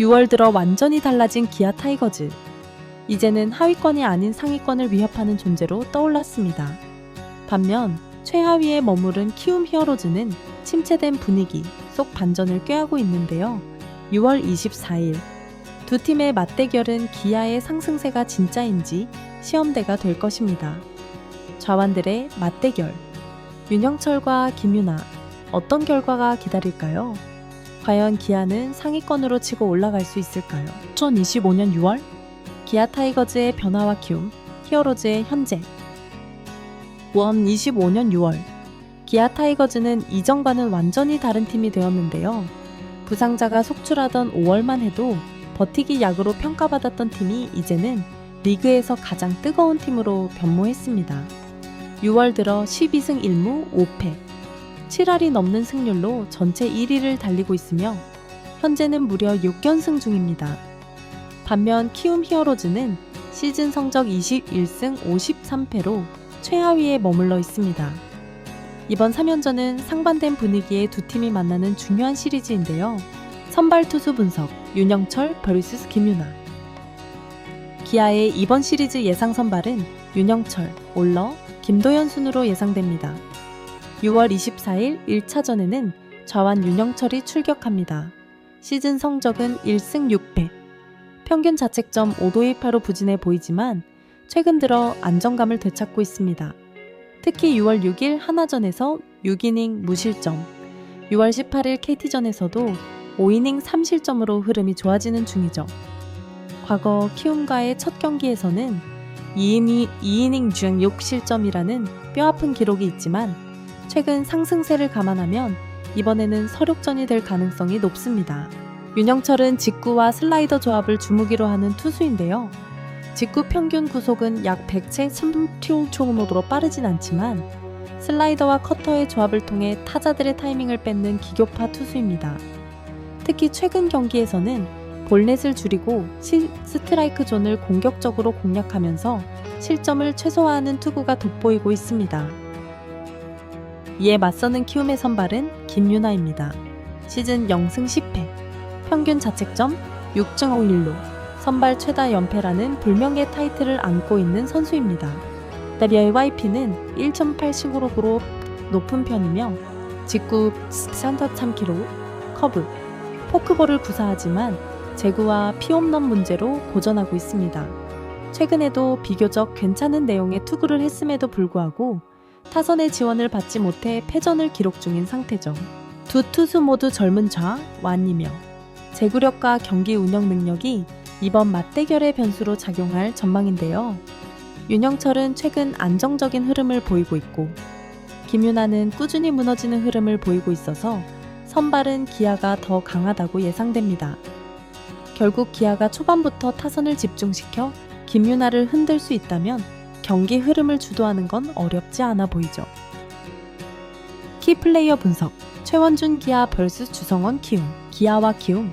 6월 들어 완전히 달라진 기아 타이거즈. 이제는 하위권이 아닌 상위권을 위협하는 존재로 떠올랐습니다. 반면 최하위에 머무른 키움 히어로즈는 침체된 분위기 속 반전을 꾀하고 있는데요. 6월 24일 두 팀의 맞대결은 기아의 상승세가 진짜인지 시험대가 될 것입니다. 좌완들의 맞대결. 윤형철과 김윤아, 어떤 결과가 기다릴까요? 과연 기아는 상위권으로 치고 올라갈 수 있을까요? 2025년 6월 기아 타이거즈의 변화와 키움, 히어로즈의 현재. 25년 6월 기아 타이거즈는 이전과는 완전히 다른 팀이 되었는데요. 부상자가 속출하던 5월만 해도 버티기 약으로 평가받았던 팀이 이제는 리그에서 가장 뜨거운 팀으로 변모했습니다. 6월 들어 12승 1무 5패, 7할이 넘는 승률로 전체 1위를 달리고 있으며 현재는 무려 6연승 중입니다. 반면 키움 히어로즈는 시즌 성적 21승 53패로 최하위에 머물러 있습니다. 이번 3연전은 상반된 분위기의 두 팀이 만나는 중요한 시리즈인데요. 선발 투수 분석, 윤형철 vs 김윤아. 기아의 이번 시리즈 예상 선발은 윤형철, 올러, 김도현 순으로 예상됩니다. 6월 24일 1차전에는 좌완 윤형철이 출격합니다. 시즌 성적은 1승 6패, 평균 자책점 5.28로 부진해 보이지만 최근 들어 안정감을 되찾고 있습니다. 특히 6월 6일 하나전에서 6이닝 무실점, 6월 18일 KT전에서도 5이닝 3실점으로 흐름이 좋아지는 중이죠. 과거 키움과의 첫 경기에서는 2이닝 중 6실점이라는 뼈아픈 기록이 있지만 최근 상승세를 감안하면 이번에는 서력전이 될 가능성이 높습니다. 윤형철은 직구와 슬라이더 조합을 주무기로 하는 투수인데요. 직구 평균 구속은 약 100채 3km/h로 빠르진 않지만 슬라이더와 커터의 조합을 통해 타자들의 타이밍을 뺏는 기교파 투수입니다. 특히 최근 경기에서는 볼넷을 줄이고 스트라이크 존을 공격적으로 공략하면서 실점을 최소화하는 투구가 돋보이고 있습니다. 이에 맞서는 키움의 선발은 김윤아입니다. 시즌 0승 10패, 평균 자책점 6.51로 선발 최다 연패라는 불명예 타이틀을 안고 있는 선수입니다. WYP는 1.8씩으로 높은 편이며 직구 3.3km, 커브, 포크볼을 구사하지만 제구와 피홈런 문제로 고전하고 있습니다. 최근에도 비교적 괜찮은 내용의 투구를 했음에도 불구하고 타선의 지원을 받지 못해 패전을 기록 중인 상태죠. 두 투수 모두 젊은 좌완이며 제구력과 경기 운영 능력이 이번 맞대결의 변수로 작용할 전망인데요. 윤형철은 최근 안정적인 흐름을 보이고 있고 김윤아는 꾸준히 무너지는 흐름을 보이고 있어서 선발은 기아가 더 강하다고 예상됩니다. 결국 기아가 초반부터 타선을 집중시켜 김윤아를 흔들 수 있다면 경기 흐름을 주도하는 건 어렵지 않아 보이죠. 키플레이어 분석, 최원준 기아 vs 주성원 키움. 기아와 키움,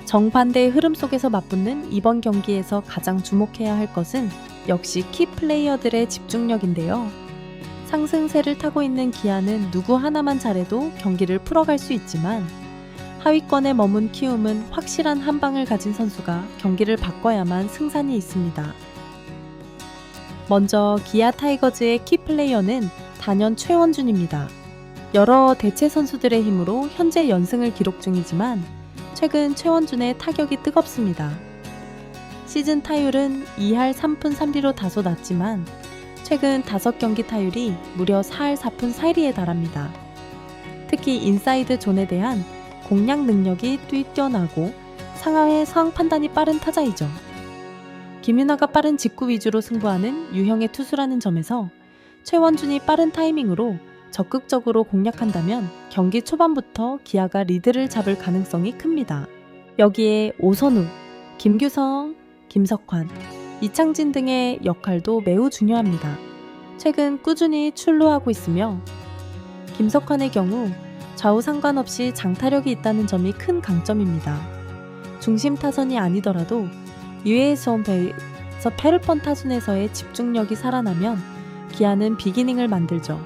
정반대의 흐름 속에서 맞붙는 이번 경기에서 가장 주목해야 할 것은 역시 키플레이어들의 집중력인데요. 상승세를 타고 있는 기아는 누구 하나만 잘해도 경기를 풀어갈 수 있지만 하위권에 머문 키움은 확실한 한방을 가진 선수가 경기를 바꿔야만 승산이 있습니다. 먼저 기아 타이거즈의 키플레이어는 단연 최원준입니다. 여러 대체 선수들의 힘으로 현재 연승을 기록 중이지만 최근 최원준의 타격이 뜨겁습니다. 시즌 타율은 2할 3푼 3리로 다소 낮지만 최근 5경기 타율이 무려 4할 4푼 4리에 달합니다. 특히 인사이드 존에 대한 공략 능력이 뛰어나고 상황의 상황 판단이 빠른 타자이죠. 김윤아가 빠른 직구 위주로 승부하는 유형의 투수라는 점에서 최원준이 빠른 타이밍으로 적극적으로 공략한다면 경기 초반부터 기아가 리드를 잡을 가능성이 큽니다. 여기에 오선우, 김규성, 김석환, 이창진 등의 역할도 매우 중요합니다. 최근 꾸준히 출루하고 있으며 김석환의 경우 좌우 상관없이 장타력이 있다는 점이 큰 강점입니다. 중심 타선이 아니더라도 유에서 페르펀 타순에서의 집중력이 살아나면 기아는 비기닝을 만들죠.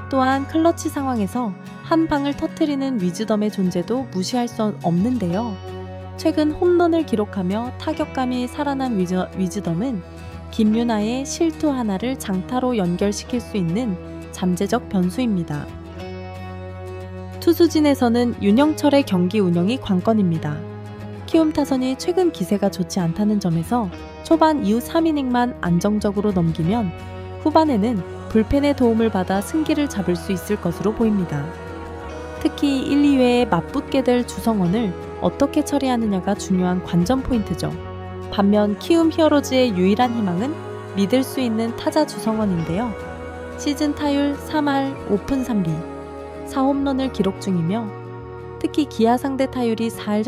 또한 클러치 상황에서 한 방을 터뜨리는 위즈덤의 존재도 무시할 수 없는데요. 최근 홈런을 기록하며 타격감이 살아난 위즈덤은 김유나의 실투 하나를 장타로 연결시킬 수 있는 잠재적 변수입니다. 투수진에서는 윤영철의 경기 운영이 관건입니다. 키움 타선이 최근 기세가 좋지 않다는 점에서 초반 이후 3이닝만 안정적으로 넘기면 후반에는 불펜의 도움을 받아 승기를 잡을 수 있을 것으로 보입니다. 특히 1, 2회에 맞붙게 될 주성원을 어떻게 처리하느냐가 중요한 관전 포인트죠. 반면 키움 히어로즈의 유일한 희망은 믿을 수 있는 타자 주성원인데요. 시즌 타율 3할 5푼 3리, 4홈런을 기록 중이며 특히 기아 상대 타율이 4할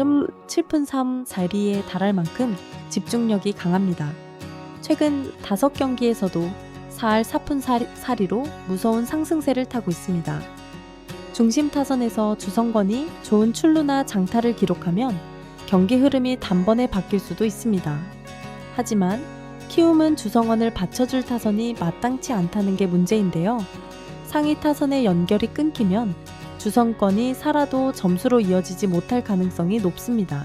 7푼 3, 4리에 달할 만큼 집중력이 강합니다. 최근 5경기에서도 4할 4푼 4리로 무서운 상승세를 타고 있습니다. 중심 타선에서 주성권이 좋은 출루나 장타를 기록하면 경기 흐름이 단번에 바뀔 수도 있습니다. 하지만 키움은 주성원을 받쳐줄 타선이 마땅치 않다는 게 문제인데요. 상위 타선의 연결이 끊기면 주성권이 살아도 점수로 이어지지 못할 가능성이 높습니다.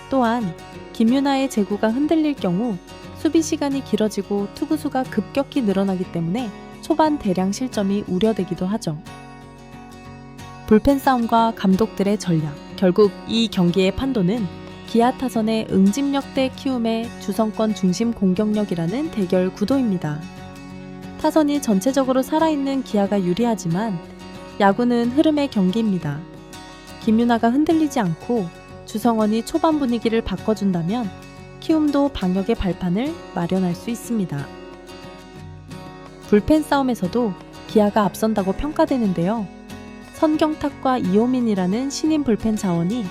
또한 김유나의 제구가 흔들릴 경우 수비 시간이 길어지고 투구수가 급격히 늘어나기 때문에 초반 대량 실점이 우려되기도 하죠. 불펜 싸움과 감독들의 전략. 결국 이 경기의 판도는 기아 타선의 응집력 대 키움의 주성권 중심 공격력이라는 대결 구도입니다. 타선이 전체적으로 살아있는 기아가 유리하지만 야구는 흐름의 경기입니다. 김유나가 흔들리지 않고 주성원이 초반 분위기를 바꿔준다면 키움도 방역의 발판을 마련할 수 있습니다. 불펜 싸움에서도 기아가 앞선다고 평가되는데요. 선경탁과 이호민이라는 신인 불펜 자원이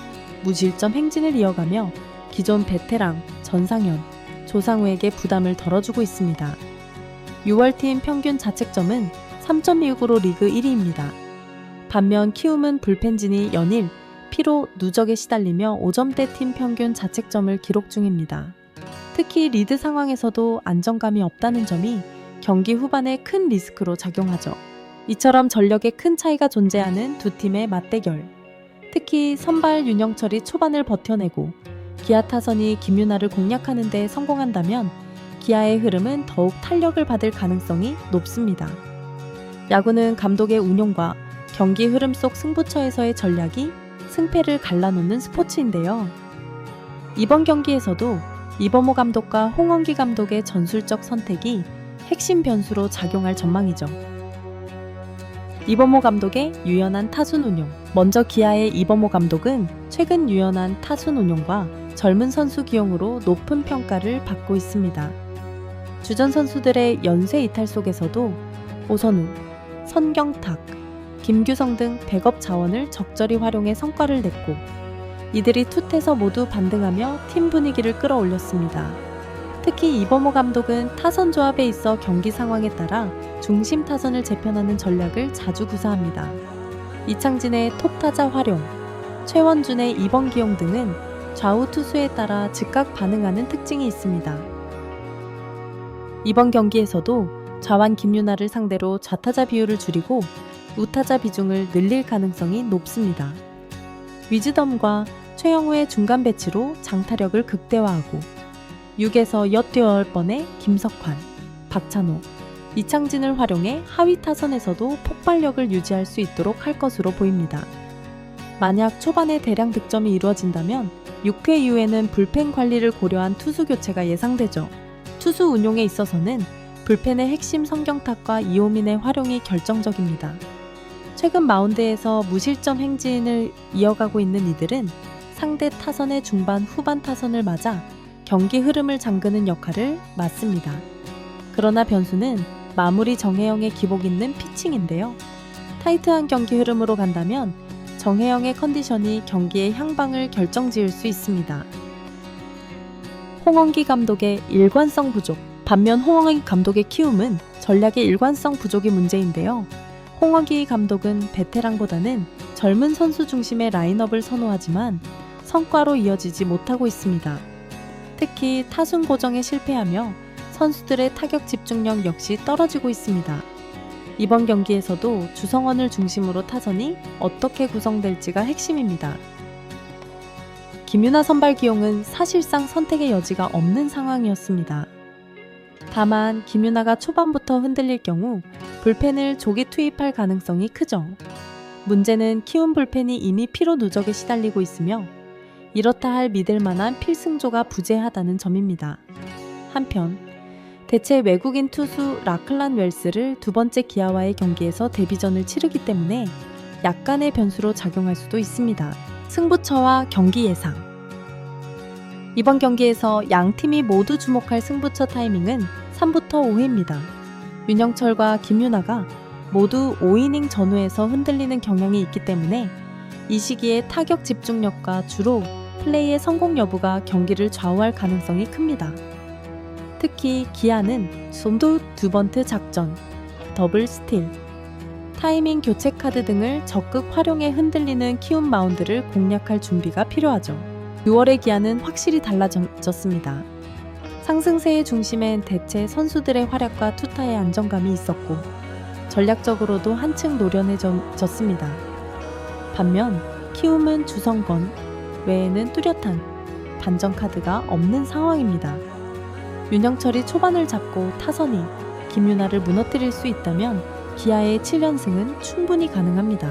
무실점 행진을 이어가며 기존 베테랑 전상현, 조상우에게 부담을 덜어주고 있습니다. 6월 팀 평균 자책점은 3.26으로 리그 1위입니다. 반면 키움은 불펜진이 연일 피로 누적에 시달리며 5점대 팀 평균 자책점을 기록 중입니다. 특히 리드 상황에서도 안정감이 없다는 점이 경기 후반에 큰 리스크로 작용하죠. 이처럼 전력에 큰 차이가 존재하는 두 팀의 맞대결. 특히 선발 윤영철이 초반을 버텨내고 기아 타선이 김유나를 공략하는 데 성공한다면 기아의 흐름은 더욱 탄력을 받을 가능성이 높습니다. 야구는 감독의 운용과 경기 흐름 속 승부처에서의 전략이 승패를 갈라놓는 스포츠인데요. 이번 경기에서도 이범호 감독과 홍원기 감독의 전술적 선택이 핵심 변수로 작용할 전망이죠. 이범호 감독의 유연한 타순 운용. 먼저 기아의 이범호 감독은 최근 유연한 타순 운용과 젊은 선수 기용으로 높은 평가를 받고 있습니다. 주전 선수들의 연쇄 이탈 속에서도 오선우, 선경탁, 김규성 등 백업 자원을 적절히 활용해 성과를 냈고 이들이 투태서 모두 반등하며 팀 분위기를 끌어올렸습니다. 특히 이범호 감독은 타선 조합에 있어 경기 상황에 따라 중심 타선을 재편하는 전략을 자주 구사합니다. 이창진의 톱타자 활용, 최원준의 2번 기용 등은 좌우 투수에 따라 즉각 반응하는 특징이 있습니다. 이번 경기에서도 좌완 김유나를 상대로 좌타자 비율을 줄이고 우타자 비중을 늘릴 가능성이 높습니다. 위즈덤과 최영우의 중간 배치로 장타력을 극대화하고 6에서 8번의 김석환, 박찬호, 이창진을 활용해 하위 타선에서도 폭발력을 유지할 수 있도록 할 것으로 보입니다. 만약 초반에 대량 득점이 이루어진다면 6회 이후에는 불펜 관리를 고려한 투수 교체가 예상되죠. 투수 운용에 있어서는 불펜의 핵심 성경탁과 이호민의 활용이 결정적입니다. 최근 마운드에서 무실점 행진을 이어가고 있는 이들은 상대 타선의 중반 후반 타선을 맞아 경기 흐름을 잠그는 역할을 맡습니다. 그러나 변수는 마무리 정혜영의 기복 있는 피칭인데요. 타이트한 경기 흐름으로 간다면 정혜영의 컨디션이 경기의 향방을 결정지을 수 있습니다. 홍원기 감독의 일관성 부족. 반면 홍원기 감독의 키움은 전략의 일관성 부족이 문제인데요. 홍원기 감독은 베테랑보다는 젊은 선수 중심의 라인업을 선호하지만 성과로 이어지지 못하고 있습니다. 특히 타순 고정에 실패하며 선수들의 타격 집중력 역시 떨어지고 있습니다. 이번 경기에서도 주성원을 중심으로 타선이 어떻게 구성될지가 핵심입니다. 김윤아 선발 기용은 사실상 선택의 여지가 없는 상황이었습니다. 다만 김윤아가 초반부터 흔들릴 경우 불펜을 조기 투입할 가능성이 크죠. 문제는 키움 불펜이 이미 피로 누적에 시달리고 있으며 이렇다 할 믿을 만한 필승조가 부재하다는 점입니다. 한편 대체 외국인 투수 라클란 웰스를 두 번째 기아와의 경기에서 데뷔전을 치르기 때문에 약간의 변수로 작용할 수도 있습니다. 승부처와 경기 예상. 이번 경기에서 양 팀이 모두 주목할 승부처 타이밍은 3부터 5회입니다. 윤영철과 김윤아가 모두 5이닝 전후에서 흔들리는 경향이 있기 때문에 이 시기에 타격 집중력과 주로 플레이의 성공 여부가 경기를 좌우할 가능성이 큽니다. 특히 기아는 솜도 두 번트 작전, 더블 스틸, 타이밍 교체 카드 등을 적극 활용해 흔들리는 키움 마운드를 공략할 준비가 필요하죠. 6월의 기아는 확실히 달라졌습니다. 상승세의 중심엔 대체 선수들의 활약과 투타의 안정감이 있었고 전략적으로도 한층 노련해졌습니다. 반면 키움은 주성권 외에는 뚜렷한 반전 카드가 없는 상황입니다. 윤영철이 초반을 잡고 타선이 김윤아를 무너뜨릴 수 있다면 기아의 7연승은 충분히 가능합니다.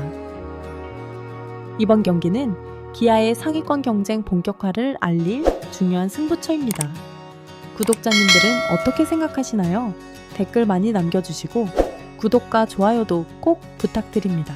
이번 경기는 기아의 상위권 경쟁 본격화를 알릴 중요한 승부처입니다. 구독자님들은 어떻게 생각하시나요? 댓글 많이 남겨주시고 구독과 좋아요도 꼭 부탁드립니다.